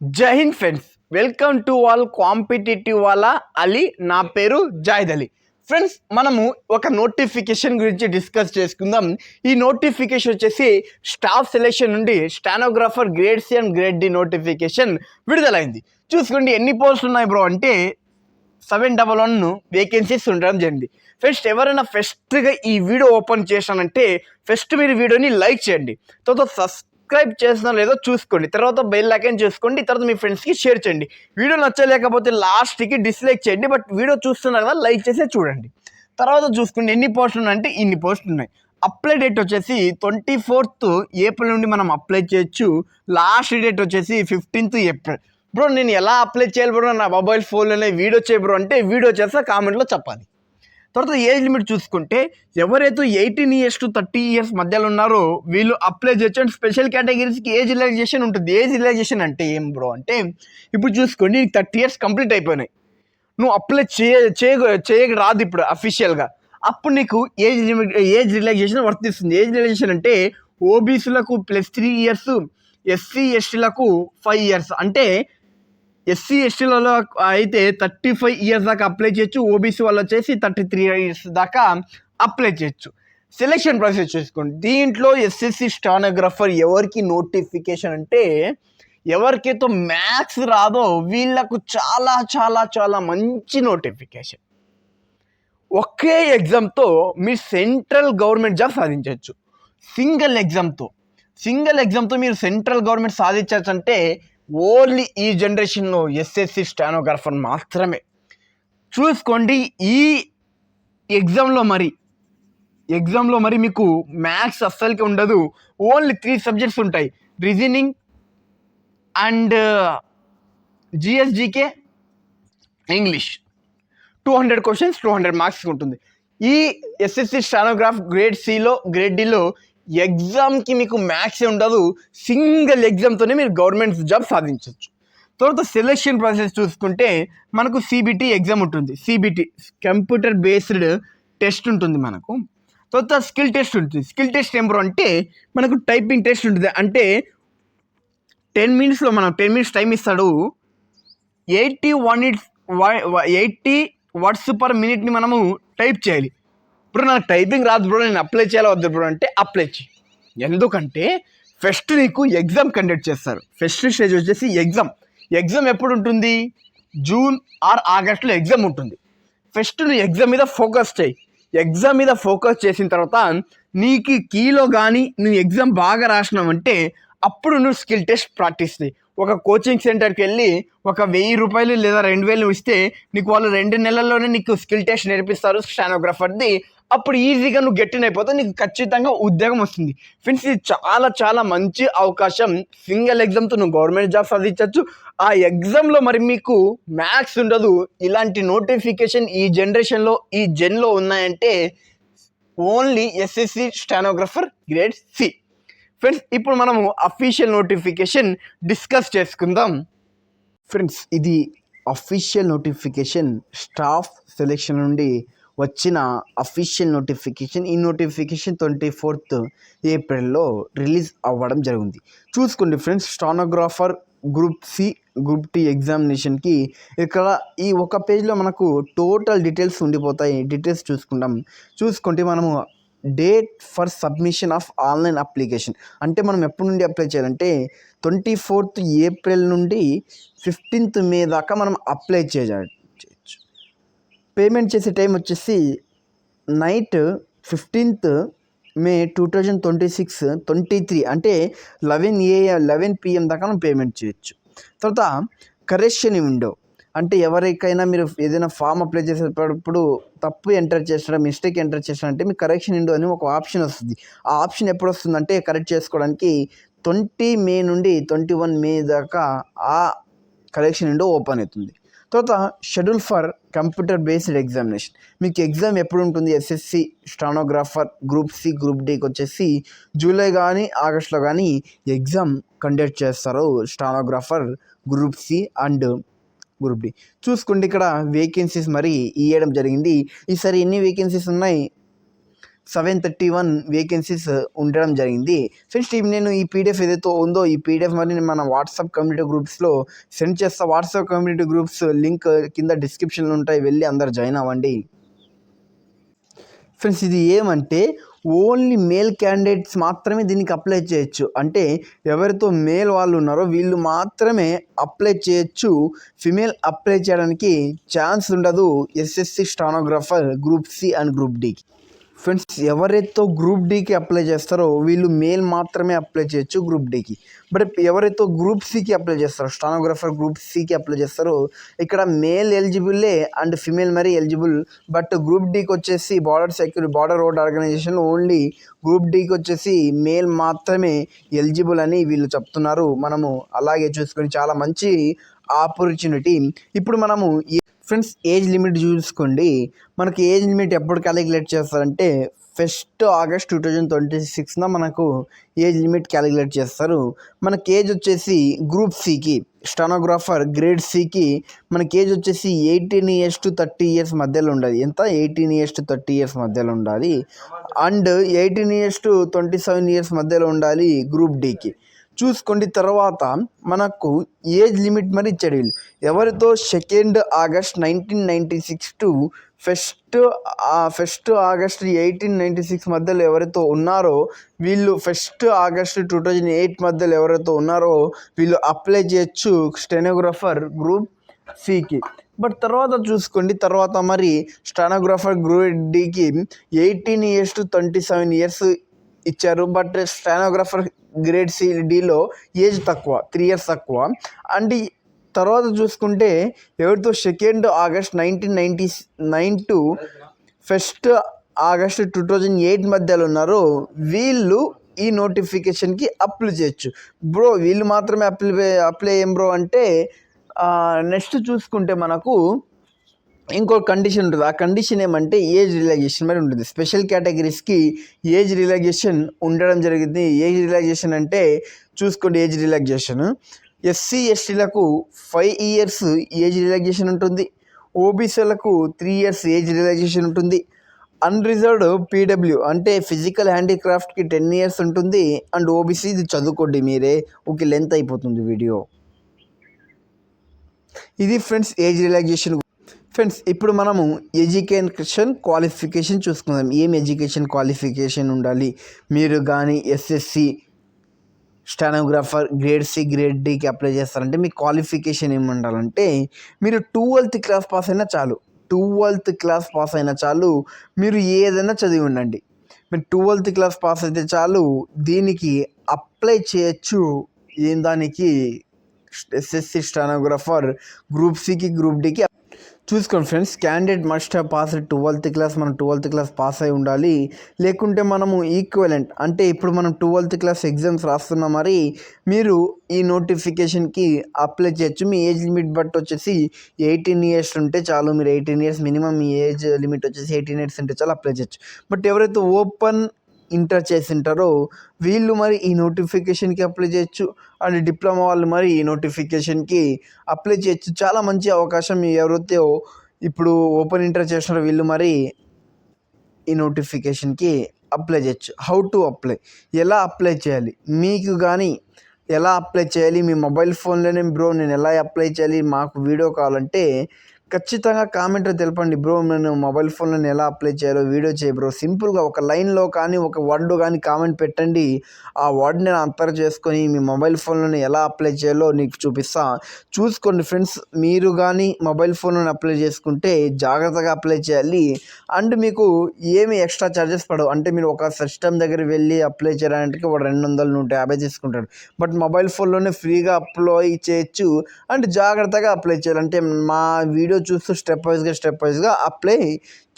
జై Hind friends, welcome to all competitive వాళ్ళ అలీ. నా పేరు జాయిద్ అలీ. ఫ్రెండ్స్, మనము ఒక నోటిఫికేషన్ గురించి డిస్కస్ చేసుకుందాం. ఈ నోటిఫికేషన్ వచ్చేసి స్టాఫ్ సెలెక్షన్ నుండి stenographer grade C and grade D notification విడుదలైంది. చూసుకోండి ఎన్ని పోస్టులు ఉన్నాయి బ్రో అంటే 711 వేకెన్సీస్ ఉండడం జరిగింది. ఫస్ట్ ఎవరైనా ఫస్ట్గా ఈ వీడియో ఓపెన్ చేశానంటే ఫస్ట్ మీరు వీడియోని లైక్ చేయండి, తర్వాత సబ్స్క్రైబ్ చేసినా లేదో చూసుకోండి, తర్వాత బెల్ ఐకాన్ చూసుకోండి, తర్వాత మీ ఫ్రెండ్స్కి షేర్ చేయండి. వీడియో నచ్చలేకపోతే లాస్ట్కి డిస్లైక్ చేయండి, బట్ వీడియో చూస్తున్నారు కదా లైక్ చేసే చూడండి. తర్వాత చూసుకోండి ఎన్ని పోస్టులు ఉన్నాయంటే ఇన్ని పోస్టులు ఉన్నాయి. అప్లై డేట్ వచ్చేసి 24th ఏప్రిల్ నుండి మనం అప్లై చేయొచ్చు. లాస్ట్ డేట్ వచ్చేసి 15th ఏప్రిల్. బ్రో నేను ఎలా అప్లై చేయాలి బ్రో, నా మొబైల్ ఫోన్లోనే వీడియో చేయ బ్రో అంటే వీడియో చేస్తా, కామెంట్లో చెప్పాలి. తర్వాత ఏజ్ లిమిట్ చూసుకుంటే ఎవరైతే 18 years to 30 years మధ్యలో ఉన్నారో వీళ్ళు అప్లై చేయొచ్చు. అండ్ స్పెషల్ కేటగిరీస్కి ఏజ్ రిలాక్సేషన్ ఉంటుంది. ఏజ్ రిలాక్సేషన్ అంటే ఏం బ్రో అంటే ఇప్పుడు చూసుకోండి నీకు 30 years కంప్లీట్ అయిపోయినాయి, నువ్వు అప్లై చేయక రాదు ఇప్పుడు అఫీషియల్గా, అప్పుడు నీకు ఏజ్ రిలాక్సేషన్ వర్తిస్తుంది. ఏజ్ రిలాక్సేషన్ అంటే ఓబీసీలకు +3 years, ఎస్సీ ఎస్టీలకు 5 years. అంటే ఎస్సీ ఎస్టీలలో అయితే 35 years దాకా అప్లై చేయొచ్చు, ఓబీసీ వాళ్ళు వచ్చేసి 33 years దాకా అప్లై చేయొచ్చు. సెలెక్షన్ ప్రాసెస్ చూసుకోండి. దీంట్లో ఎస్ఎస్సి స్టానోగ్రాఫర్ ఎవరికి నోటిఫికేషన్ అంటే ఎవరికైతే మ్యాథ్స్ రాదో వీళ్ళకు చాలా చాలా చాలా మంచి నోటిఫికేషన్. ఒకే ఎగ్జామ్తో మీరు సెంట్రల్ గవర్నమెంట్ జాబ్ సాధించవచ్చు. సింగిల్ ఎగ్జామ్తో మీరు సెంట్రల్ గవర్నమెంట్ సాధించవచ్చు అంటే ఓన్లీ ఈ జనరేషన్లో ఎస్ఎస్సి స్టానోగ్రాఫర్ మాత్రమే. చూసుకోండి ఈ ఎగ్జామ్లో మరి మీకు మ్యాథ్స్ అస్సలకి ఉండదు. ఓన్లీ 3 subjects ఉంటాయి: reasoning and GS GK, English. 200 questions, 200 marks ఉంటుంది. ఈ ఎస్ఎస్సి స్టానోగ్రాఫ్ గ్రేడ్ సిలో గ్రేడ్ డిలో ఎగ్జామ్కి మీకు మ్యాథ్స్ ఉండదు. సింగిల్ ఎగ్జామ్తోనే మీరు గవర్నమెంట్ జాబ్ సాధించవచ్చు. తర్వాత సెలెక్షన్ ప్రాసెస్ చూసుకుంటే మనకు సిబిటి ఎగ్జామ్ ఉంటుంది. సిబిటి కంప్యూటర్ బేస్డ్ టెస్ట్ ఉంటుంది మనకు. తర్వాత స్కిల్ టెస్ట్ ఉంటుంది. స్కిల్ టెస్ట్ ఏం బ్రో అంటే మనకు టైపింగ్ టెస్ట్ ఉంటుంది. అంటే 10 minutesలో మనం 10 minutes టైం ఇస్తాడు. 80 words per minute మనము టైప్ చేయాలి. ఇప్పుడు నాకు టైపింగ్ రాదు బ్రో, నేను అప్లై చేయాలి వద్దు బ్రో అంటే అప్లై చేయి. ఎందుకంటే ఫస్ట్ నీకు ఎగ్జామ్ కండక్ట్ చేస్తారు. ఫస్ట్ స్టేజ్ వచ్చేసి ఎగ్జామ్ ఎప్పుడు ఉంటుంది? జూన్ ఆర్ ఆగస్టులో ఎగ్జామ్ ఉంటుంది. ఫస్ట్ నువ్వు ఎగ్జామ్ మీద ఫోకస్ చేయి. ఎగ్జామ్ మీద ఫోకస్ చేసిన తర్వాత నీకు కీలో కానీ నువ్వు ఎగ్జామ్ బాగా రాసినావంటే అప్పుడు నువ్వు స్కిల్ టెస్ట్ ప్రాక్టీస్ చేయి. ఒక కోచింగ్ సెంటర్కి వెళ్ళి ఒక 1000 రూపాయలు లేదా 2000 ఇస్తే నీకు వాళ్ళు 2 నెలల్లోనే నీకు స్కిల్ టెస్ట్ నేర్పిస్తారు స్టానోగ్రాఫర్ది. అప్పుడు ఈజీగా నువ్వు గెట్టిన్ అయిపోతావు, నీకు ఖచ్చితంగా ఉద్యోగం వస్తుంది. ఫ్రెండ్స్, ఇది చాలా చాలా మంచి అవకాశం. సింగిల్ ఎగ్జామ్తో నువ్వు గవర్నమెంట్ జాబ్ సాధించవచ్చు. ఆ ఎగ్జామ్లో మరి మీకు మ్యాథ్స్ ఉండదు. ఇలాంటి నోటిఫికేషన్ ఈ జెన్లో ఉన్నాయంటే only SSC stenographer grade C. Friends, ఇప్పుడు మనము అఫీషియల్ నోటిఫికేషన్ డిస్కస్ చేసుకుందాం. ఫ్రెండ్స్, ఇది అఫీషియల్ నోటిఫికేషన్ స్టాఫ్ సెలెక్షన్ నుండి వచ్చిన అఫీషియల్ నోటిఫికేషన్. ఈ నోటిఫికేషన్ 24th ఏప్రిల్లో రిలీజ్ అవ్వడం జరిగింది. చూసుకోండి friends, stenographer group C group D ఎగ్జామినేషన్కి ఇక్కడ ఈ ఒక పేజ్లో మనకు టోటల్ డీటెయిల్స్ ఉండిపోతాయి. డీటెయిల్స్ చూసుకుంటే మనము date for submission of online application అంటే మనం ఎప్పటి నుండి అప్లై చేయాలంటే 24th ఏప్రిల్ నుండి 15th మే దాకా మనం అప్లై చేయొచ్చు. పేమెంట్ చేసే టైం వచ్చేసి నైట్ 15th మే 2023 అంటే 11 PM దాకా మనం పేమెంట్ చేయొచ్చు. తర్వాత కరెక్షన్ విండో అంటే ఎవరికైనా మీరు ఏదైనా ఫామ్ అప్లై చేసేటప్పుడు తప్పు ఎంటర్ చేసినా మిస్టేక్ ఎంటర్ చేసినా అంటే మీకు కరెక్షన్ విండో అని ఒక ఆప్షన్ వస్తుంది. ఆ ఆప్షన్ ఎప్పుడు వస్తుందంటే కరెక్ట్ చేసుకోవడానికి 20 మే నుండి 21 మే దాకా ఆ కరెక్షన్ విండో ఓపెన్ అవుతుంది. తర్వాత schedule for computer based examination. మీకు ఎగ్జామ్ ఎప్పుడు ఉంటుంది? SSC stenographer group C group డికి వచ్చేసి జూలై కానీ ఆగస్టులో కానీ ఎగ్జామ్ కండక్ట్ చేస్తారు stenographer group C and group D. చూసుకోండి ఇక్కడ వేకెన్సీస్ మరి ఇవ్వడం జరిగింది. ఈసారి ఎన్ని వేకెన్సీస్ ఉన్నాయి? 731 వేకెన్సీస్ ఉండడం జరిగింది. ఫ్రెండ్స్ నేను ఈ పీడిఎఫ్ ఏదైతే ఉందో ఈ పీడిఎఫ్ మరి నేను మన వాట్సాప్ కమ్యూనిటీ గ్రూప్స్లో సెండ్ చేస్తా. వాట్సాప్ కమ్యూనిటీ గ్రూప్స్ లింక్ కింద డిస్క్రిప్షన్లో ఉంటాయి, వెళ్ళి అందరు జాయిన్ అవ్వండి. ఫ్రెండ్స్ ఇది ఏమంటే ఓన్లీ మేల్ క్యాండిడేట్స్ మాత్రమే దీనికి అప్లై చేయొచ్చు. అంటే ఎవరితో మేల్ వాళ్ళు ఉన్నారో వీళ్ళు మాత్రమే అప్లై చేయొచ్చు. ఫిమేల్ అప్లై చేయడానికి ఛాన్స్ ఉండదు SSC stenographer group C and group డికి. ఫ్రెండ్స్ ఎవరైతే గ్రూప్ డికి అప్లై చేస్తారో వీళ్ళు మేల్ మాత్రమే అప్లై చేయొచ్చు గ్రూప్ డికి. బట్ ఎవరైతే గ్రూప్ సికి అప్లై చేస్తారో స్టానోగ్రాఫర్ గ్రూప్ సికి అప్లై చేస్తారో ఇక్కడ మేల్ ఎలిజిబుల్లే అండ్ ఫిమేల్ మరి ఎలిజిబుల్. బట్ గ్రూప్ డికి వచ్చేసి border road organisation only group డికి వచ్చేసి మేల్ మాత్రమే ఎలిజిబుల్ అని వీళ్ళు చెప్తున్నారు. మనము అలాగే చూసుకొని చాలా మంచి ఆపర్చునిటీ. ఇప్పుడు మనము ఫ్రెండ్స్ ఏజ్ లిమిట్ చూసుకోండి. మనకి ఏజ్ లిమిట్ ఎప్పుడు క్యాలిక్యులేట్ చేస్తారంటే 1 ఆగస్ట్ 2026 మనకు ఏజ్ లిమిట్ క్యాలిక్యులేట్ చేస్తారు. మనకి ఏజ్ వచ్చేసి గ్రూప్ సికి స్టానోగ్రాఫర్ గ్రేడ్ సికి మనకి ఏజ్ వచ్చేసి 18 years to 30 years మధ్యలో ఉండాలి. ఎంత 18 years to 30 years మధ్యలో ఉండాలి. అండ్ 18 years to 27 years మధ్యలో ఉండాలి గ్రూప్ డికి. చూసుకోండి. తర్వాత మనకు ఏజ్ లిమిట్ మరి ఇచ్చాడు వీళ్ళు. ఎవరితో 2 ఆగస్ట్ 1996 టు 1 ఆగస్ట్ 1896 మధ్యలో ఎవరైతే ఉన్నారో వీళ్ళు 1 ఆగస్ట్ 2008 మధ్యలో ఎవరైతే ఉన్నారో వీళ్ళు అప్లై చేయొచ్చు స్టెనోగ్రాఫర్ గ్రూప్ సికి. బట్ తర్వాత చూసుకోండి, తర్వాత మరి స్టెనోగ్రాఫర్ గ్రూప్ డికి 18 years to 27 years ఇచ్చారు. బట్ స్టెనోగ్రాఫర్ గ్రేడ్ సిడిలో ఏజ్ తక్కువ, 3 years తక్కువ. అండ్ తర్వాత చూసుకుంటే ఎవరితో 2 ఆగస్ట్ 1999 టు 1 ఆగస్ట్ 2008 మధ్యలో ఉన్నారో వీళ్ళు ఈ నోటిఫికేషన్కి అప్లై చేయొచ్చు. బ్రో వీళ్ళు మాత్రమే అప్లై ఏం బ్రో అంటే నెక్స్ట్ చూసుకుంటే మనకు ఇంకో కండిషన్ ఉంటుంది. ఆ కండిషన్ ఏమంటే ఏజ్ రిలాక్సేషన్ మరి ఉంటుంది. స్పెషల్ కేటగిరీస్కి ఏజ్ రిలాక్సేషన్ ఉండడం జరిగింది. ఏజ్ రిలాక్సేషన్ అంటే చూసుకోండి, ఏజ్ రిలాక్సేషన్ ఎస్సీ ఎస్టీలకు 5 years ఏజ్ రిలాక్సేషన్ ఉంటుంది. ఓబీసీలకు 3 years ఏజ్ రిలాక్సేషన్ ఉంటుంది. అన్రిజర్వ్డ్ పీడబ్ల్యూ అంటే ఫిజికల్ హ్యాండీక్రాఫ్ట్కి 10 years ఉంటుంది. అండ్ ఓబీసీ ఇది చదువుకోండి మీరే, ఓకే లెంత్ అయిపోతుంది వీడియో. ఇది ఫ్రెండ్స్ ఏజ్ రిలాక్సేషన్. ఫ్రెండ్స్ ఇప్పుడు మనము ఎడ్యుకేషన్ క్వాలిఫికేషన్ చూసుకుందాం. ఏం ఎడ్యుకేషన్ క్వాలిఫికేషన్ ఉండాలి? మీరు కానీ SSC stenographer grade C grade డికి అప్లై చేస్తారంటే మీ క్వాలిఫికేషన్ ఏమి ఉండాలంటే మీరు 12th class పాస్ అయినా చాలు. 12th class పాస్ అయినా చాలు. మీరు ఏదైనా చదివి ఉండండి. మీరు 12th class పాస్ అయితే చాలు. దీనికి అప్లై చేయొచ్చు. ఏం దానికి? ఎస్ఎస్సి స్టెనోగ్రాఫర్ గ్రూప్ సికి గ్రూప్ డికి. చూసుకోండి friends, candidate must have pass 12th class. మనం 12th class పాస్ అయి ఉండాలి. లేకుంటే మనము ఈక్వలెంట్ అంటే ఇప్పుడు మనం 12th class ఎగ్జామ్స్ రాస్తున్నాం. మరి మీరు ఈ నోటిఫికేషన్కి అప్లై చేయొచ్చు. మీ ఏజ్ లిమిట్ బట్టి వచ్చేసి 18 years ఉంటే చాలు. మీరు 18 years మినిమం మీ ఏజ్ లిమిట్ వచ్చేసి 18 years ఉంటే చాలు అప్లై చేయొచ్చు. బట్ ఎవరైతే ఓపెన్ ఇంటర్ చేసి ఉంటారో వీళ్ళు మరి ఈ నోటిఫికేషన్కి అప్లై చేయొచ్చు. అండ్ డిప్లొమా వాళ్ళు మరి ఈ నోటిఫికేషన్కి అప్లై చేయొచ్చు. చాలా మంచి అవకాశం. ఎవరైతే ఇప్పుడు ఓపెన్ ఇంటర్ చేస్తున్నారో వీళ్ళు మరి ఈ నోటిఫికేషన్కి అప్లై చేయొచ్చు. హౌ టు అప్లై, ఎలా అప్లై చేయాలి, మీకు కానీ ఎలా అప్లై చేయాలి మీ మొబైల్ ఫోన్లోనే బ్రో నేను ఎలా అప్లై చేయాలి మాకు వీడియో కావాలంటే ఖచ్చితంగా కామెంట్లో తెలపండి. బ్రో నేను మొబైల్ ఫోన్లో ఎలా అప్లై చేయాలో వీడియో చేయ బ్రో. సింపుల్గా ఒక లైన్లో కానీ ఒక వర్డ్ కానీ కామెంట్ పెట్టండి. ఆ వర్డ్ నేను అంతర్ చేసుకొని మీ మొబైల్ ఫోన్లో ఎలా అప్లై చేయాలో నీకు చూపిస్తా. చూసుకోండి ఫ్రెండ్స్, మీరు కానీ మొబైల్ ఫోన్లో అప్లై చేసుకుంటే జాగ్రత్తగా అప్లై చేయాలి. అండ్ మీకు ఏమి ఎక్స్ట్రా ఛార్జెస్ పడవు. అంటే మీరు ఒక సిస్టమ్ దగ్గర వెళ్ళి అప్లై చేయడానికి 200 150 తీసుకుంటాడు. బట్ మొబైల్ ఫోన్లోనే ఫ్రీగా అప్లై చేయొచ్చు. అండ్ జాగ్రత్తగా అప్లై చేయాలంటే మా వీడియో చూస్తూ స్టెప్ వైజ్గా అప్లై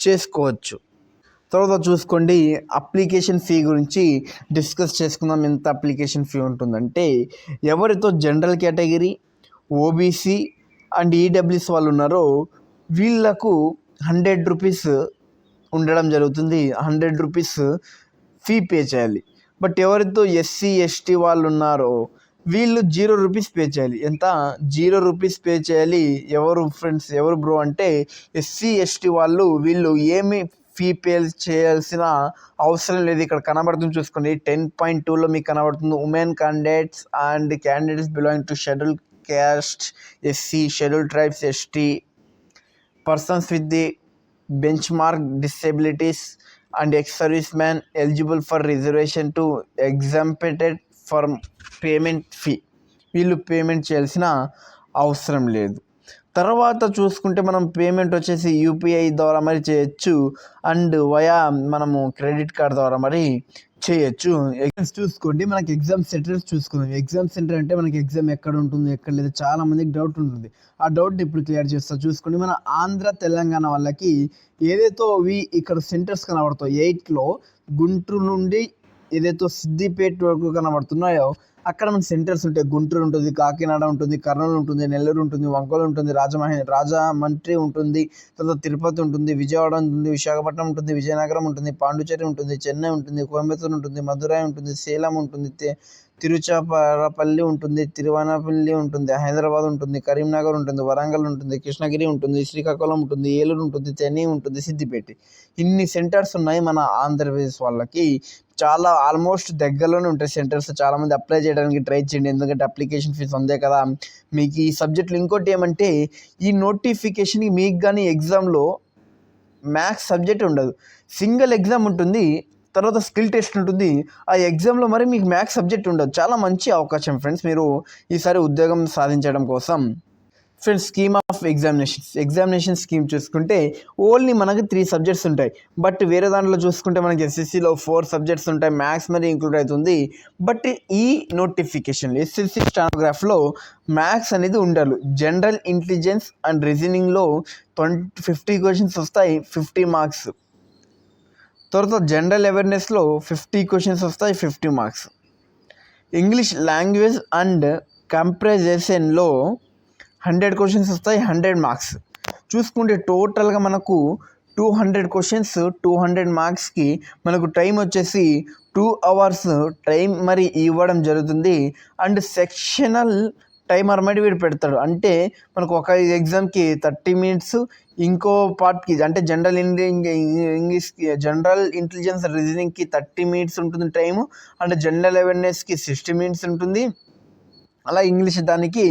చేసుకోవచ్చు. తర్వాత చూసుకోండి, అప్లికేషన్ ఫీ గురించి డిస్కస్ చేసుకుందాం. ఎంత అప్లికేషన్ ఫీ ఉంటుందంటే ఎవరితో general category, OBC and EWS వాళ్ళు ఉన్నారో వీళ్ళకు 100 rupees ఉండడం జరుగుతుంది. 100 rupees ఫీ పే చేయాలి. బట్ ఎవరితో ఎస్సీ ఎస్టీ వాళ్ళు ఉన్నారో వీళ్ళు 0 rupees పే చేయాలి. ఎంత? 0 rupees పే చేయాలి. ఎవరు ఫ్రెండ్స్, ఎవరు బ్రో అంటే ఎస్సీ ఎస్టీ వాళ్ళు. వీళ్ళు ఏమి ఫీ పే చేయాల్సిన అవసరం లేదు. ఇక్కడ కనబడుతుంది చూసుకోండి 10.2లో మీకు కనబడుతుంది women candidates and candidates belong to schedule caste, SC, schedule tribes, ST, persons with the bench mark disabilities and ex service man eligible for reservation to exempted for payment fee. వీళ్ళు payment చేయాల్సిన అవసరం లేదు. తర్వాత చూసుకుంటే మనం payment వచ్చేసి UPI ద్వారా మరి చేయొచ్చు అండ్ వయా మనము క్రెడిట్ కార్డ్ ద్వారా మరి చేయొచ్చు. ఎగ్జామ్స్ చూసుకోండి, మనకి ఎగ్జామ్ సెంటర్స్ చూసుకుందాం. ఎగ్జామ్ సెంటర్ అంటే మనకి ఎగ్జామ్ ఎక్కడ ఉంటుంది ఎక్కడ లేదు చాలా మందికి డౌట్ ఉంటుంది. ఆ డౌట్ని ఇప్పుడు క్లియర్ చేస్తా. చూసుకోండి, మన ఆంధ్ర తెలంగాణ వాళ్ళకి ఏదైతే ఇక్కడ సెంటర్స్ కనబడతాయి 8లో గుంటూరు నుండి ఏదైతే సిద్దిపేట వరకు కనబడుతున్నాయో అక్కడ మనకి సెంటర్స్ ఉంటాయి. గుంటూరు ఉంటుంది, కాకినాడ ఉంటుంది, కర్నూలు ఉంటుంది, నెల్లూరు ఉంటుంది, ఒంగోలు ఉంటుంది, రాజమండ్రి ఉంటుంది, తర్వాత తిరుపతి ఉంటుంది, విజయవాడ ఉంటుంది, విశాఖపట్నం ఉంటుంది, విజయనగరం ఉంటుంది, పాండిచేరి ఉంటుంది, చెన్నై ఉంటుంది, కోయంబత్తూరు ఉంటుంది, మదురై ఉంటుంది, సేలం ఉంటుంది, తిరుచిరాపల్లి ఉంటుంది, తిరువనపల్లి ఉంటుంది, హైదరాబాద్ ఉంటుంది, కరీంనగర్ ఉంటుంది, వరంగల్ ఉంటుంది, కృష్ణగిరి ఉంటుంది, శ్రీకాకుళం ఉంటుంది, ఏలూరు ఉంటుంది, చెన్నై ఉంటుంది, సిద్దిపేట. ఇన్ని సెంటర్స్ ఉన్నాయి మన ఆంధ్రప్రదేశ్ వాళ్ళకి. చాలా ఆల్మోస్ట్ దగ్గరలోనే ఉంటాయి సెంటర్స్. చాలామంది అప్లై చేయడానికి ట్రై చేయండి, ఎందుకంటే అప్లికేషన్ ఫీజు ఉందే కదా మీకు ఈ సబ్జెక్టులు. ఇంకోటి ఏమంటే ఈ నోటిఫికేషన్కి మీకు కానీ ఎగ్జామ్లో మ్యాథ్స్ సబ్జెక్ట్ ఉండదు, సింగిల్ ఎగ్జామ్ ఉంటుంది, తర్వాత స్కిల్ టెస్ట్ ఉంటుంది. ఆ ఎగ్జామ్లో మరి మీకు మ్యాథ్స్ సబ్జెక్ట్ ఉండదు. చాలా మంచి అవకాశం ఫ్రెండ్స్ మీరు ఈసారి ఉద్యోగం సాధించడం కోసం. Friends, scheme of examination scheme చూసుకుంటే ఓన్లీ మనకి 3 సబ్జెక్ట్స్ ఉంటాయి. బట్ వేరే దాంట్లో చూసుకుంటే మనకి ఎస్ఎస్సిలో 4 సబ్జెక్ట్స్ ఉంటాయి, మ్యాథ్స్ మరి ఇంక్లూడ్ అవుతుంది. బట్ ఈ నోటిఫికేషన్ ఎస్ఎస్సి స్టానోగ్రాఫ్లో మ్యాథ్స్ అనేది ఉండాలి. జనరల్ ఇంటెలిజెన్స్ అండ్ రీజనింగ్లో 50 క్వశ్చన్స్ వస్తాయి, 50 మార్క్స్. తర్వాత జనరల్ అవేర్నెస్లో 50 క్వశ్చన్స్ వస్తాయి, 50 మార్క్స్. ఇంగ్లీష్ లాంగ్వేజ్ అండ్ కంప్రెజేషన్లో 100 క్వశ్చన్స్ వస్తాయి, 100 మార్క్స్. చూసుకుంటే టోటల్గా మనకు 200 క్వశ్చన్స్, 200 మార్క్స్కి మనకు టైం వచ్చేసి 2 hours టైం మరి ఇవ్వడం జరుగుతుంది. అండ్ సెక్షనల్ టైమర్ మరి వీడు పెడతాడు. అంటే మనకు ఒక ఎగ్జామ్కి 30 minutes, ఇంకో పార్ట్కి అంటే జనరల్ ఇంటెలిజెన్స్ రీజనింగ్కి 30 minutes ఉంటుంది టైము, అండ్ జనరల్ అవేర్నెస్కి 60 minutes ఉంటుంది. అలా ఇంగ్లీష్ దానికి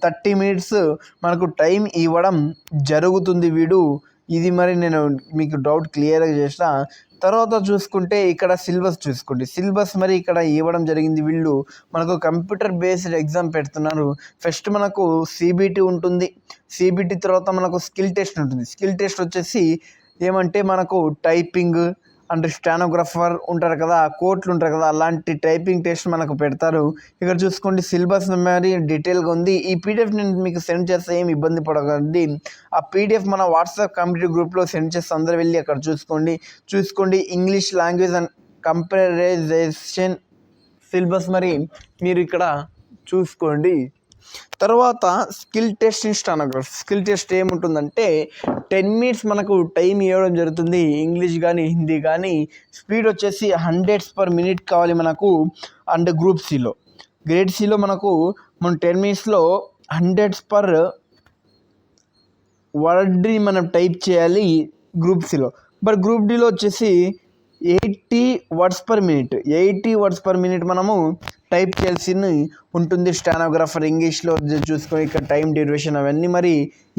30 minutes మనకు టైం ఇవ్వడం జరుగుతుంది వీడు. ఇది మరి నేను మీకు డౌట్ క్లియర్గా చేసిన తర్వాత చూసుకుంటే ఇక్కడ సిలబస్ చూసుకోండి. సిలబస్ మరి ఇక్కడ ఇవ్వడం జరిగింది. వీళ్ళు మనకు కంప్యూటర్ బేస్డ్ ఎగ్జామ్ పెడుతున్నారు. ఫస్ట్ మనకు సిబిటి ఉంటుంది, సిబిటి తర్వాత మనకు స్కిల్ టెస్ట్ ఉంటుంది. స్కిల్ టెస్ట్ వచ్చేసి ఏమంటే మనకు టైపింగ్ అండ్ స్టానోగ్రాఫర్ ఉంటారు కదా, కోర్టులు ఉంటారు కదా, అలాంటి టైపింగ్ టెస్ట్ మనకు పెడతారు. ఇక్కడ చూసుకోండి సిలబస్ మరి డీటెయిల్గా ఉంది. ఈ పీడిఎఫ్ నేను మీకు సెండ్ చేస్తే ఏమి ఇబ్బంది పడకండి. ఆ పీడిఎఫ్ మన వాట్సాప్ కమ్యూనిటీ గ్రూప్లో సెండ్ చేస్తే అందరూ వెళ్ళి అక్కడ చూసుకోండి. English language and comprehension syllabus మరి మీరు ఇక్కడ చూసుకోండి. తర్వాత skill test in stenograph. Skill test ఏముంటుందంటే 10 minutes మనకు టైం ఇవ్వడం జరుగుతుంది. ఇంగ్లీష్ కానీ హిందీ కానీ స్పీడ్ వచ్చేసి 100s per minute కావాలి మనకు. అండ్ గ్రూప్ సిలో గ్రేడ్ సిలో మనం 10 minutesలో 100s per wordని మనం టైప్ చేయాలి గ్రూప్ సిలో. బట్ గ్రూప్ డిలో వచ్చేసి 80 words per minute, 80 words per minute మనము టైప్ చేయాల్సి ఉంటుంది. స్టానోగ్రాఫర్ ఇంగ్లీష్లో చూసుకొని ఇక్కడ టైం డ్యూరేషన్ అవన్నీ మరి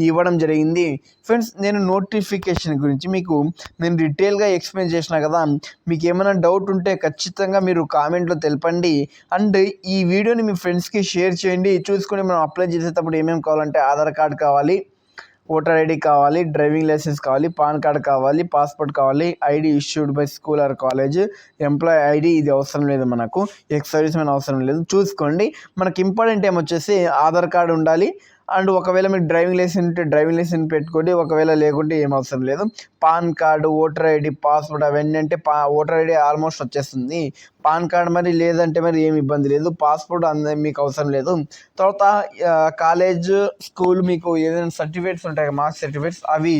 ఇవ్వడం జరిగింది. ఫ్రెండ్స్, నేను నోటిఫికేషన్ గురించి మీకు నేను డీటెయిల్గా ఎక్స్ప్లెయిన్ చేసిన కదా. మీకు ఏమైనా డౌట్ ఉంటే ఖచ్చితంగా మీరు కామెంట్లో తెలపండి. అండ్ ఈ వీడియోని మీ ఫ్రెండ్స్కి షేర్ చేయండి. చూసుకొని మనం అప్లై చేసేటప్పుడు ఏమేమి కావాలంటే ఆధార్ కార్డ్ కావాలి, ఓటర్ ఐడి కావాలి, డ్రైవింగ్ లైసెన్స్ కావాలి, పాన్ కార్డ్ కావాలి, పాస్పోర్ట్ కావాలి, ID issued by school or college, employee ID ఇది అవసరం లేదు, మనకు ఎక్స్ సర్వీస్ మ్యాన్ అవసరం లేదు. చూసుకోండి, మనకి ఇంపార్టెంట్ ఏమొచ్చేసి ఆధార్ కార్డు ఉండాలి. అండ్ ఒకవేళ మీకు డ్రైవింగ్ లైసెన్స్ ఉంటే డ్రైవింగ్ లైసెన్స్ పెట్టుకోండి, ఒకవేళ లేకుంటే ఏం అవసరం లేదు. Pan card, voter ID, passport అవన్నీ అంటే ఓటర్ ఐడి ఆల్మోస్ట్ వచ్చేస్తుంది. పాన్ కార్డ్ మరి లేదంటే మరి ఏమి ఇబ్బంది లేదు. పాస్పోర్ట్ మీకు అవసరం లేదు. తర్వాత కాలేజ్, స్కూల్ మీకు ఏదైనా సర్టిఫికేట్స్ ఉంటాయి, మార్క్స్ సర్టిఫికేట్స్ అవి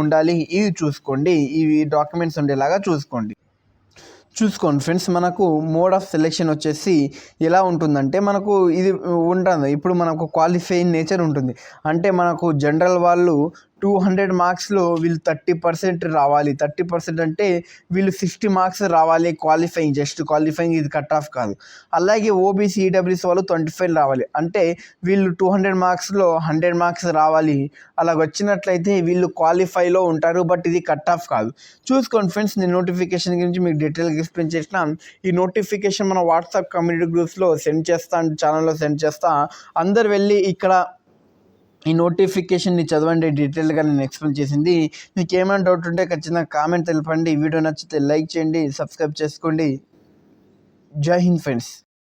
ఉండాలి. ఇవి చూసుకోండి, ఇవి డాక్యుమెంట్స్ ఉండేలాగా చూసుకోండి ఫ్రెండ్స్. మనకు మోడ్ ఆఫ్ సెలెక్షన్ వచ్చేసి ఎలా ఉంటుందంటే మనకు ఇది ఉంటుంది. ఇప్పుడు మనకు క్వాలిఫైయింగ్ నేచర్ ఉంటుంది. అంటే మనకు జనరల్ వాళ్ళు 200 మార్క్స్లో వీళ్ళు 30% రావాలి. 30% అంటే వీళ్ళు 60 మార్క్స్ రావాలి క్వాలిఫైయింగ్, జస్ట్ క్వాలిఫైయింగ్, ఇది కట్ ఆఫ్ కాదు. అలాగే ఓబీసీ ఈడబ్ల్యూఎస్ వాళ్ళు 25 రావాలి, అంటే వీళ్ళు 200 మార్క్స్లో 100 మార్క్స్ రావాలి. అలాగ వచ్చినట్లయితే వీళ్ళు క్వాలిఫైలో ఉంటారు, బట్ ఇది కట్ ఆఫ్ కాదు. చూసుకోండి ఫ్రెండ్స్, నేను నోటిఫికేషన్ గురించి మీకు డీటెయిల్గా ఎక్స్ప్లెయిన్ చేసిన. ఈ నోటిఫికేషన్ మన వాట్సాప్ కమ్యూనిటీ గ్రూప్స్లో సెండ్ చేస్తా, ఛానల్లో సెండ్ చేస్తా. అందరు వెళ్ళి ఇక్కడ ఈ నోటిఫికేషన్ని చదవండి, డీటెయిల్గా నేను ఎక్స్ప్లెయిన్ చేసింది. మీకు ఏమైనా డౌట్ ఉంటే ఖచ్చితంగా కామెంట్ తెలపండి. ఈ వీడియో నచ్చితే లైక్ చేయండి, సబ్స్క్రైబ్ చేసుకోండి. జై హింద్ ఫ్రెండ్స్.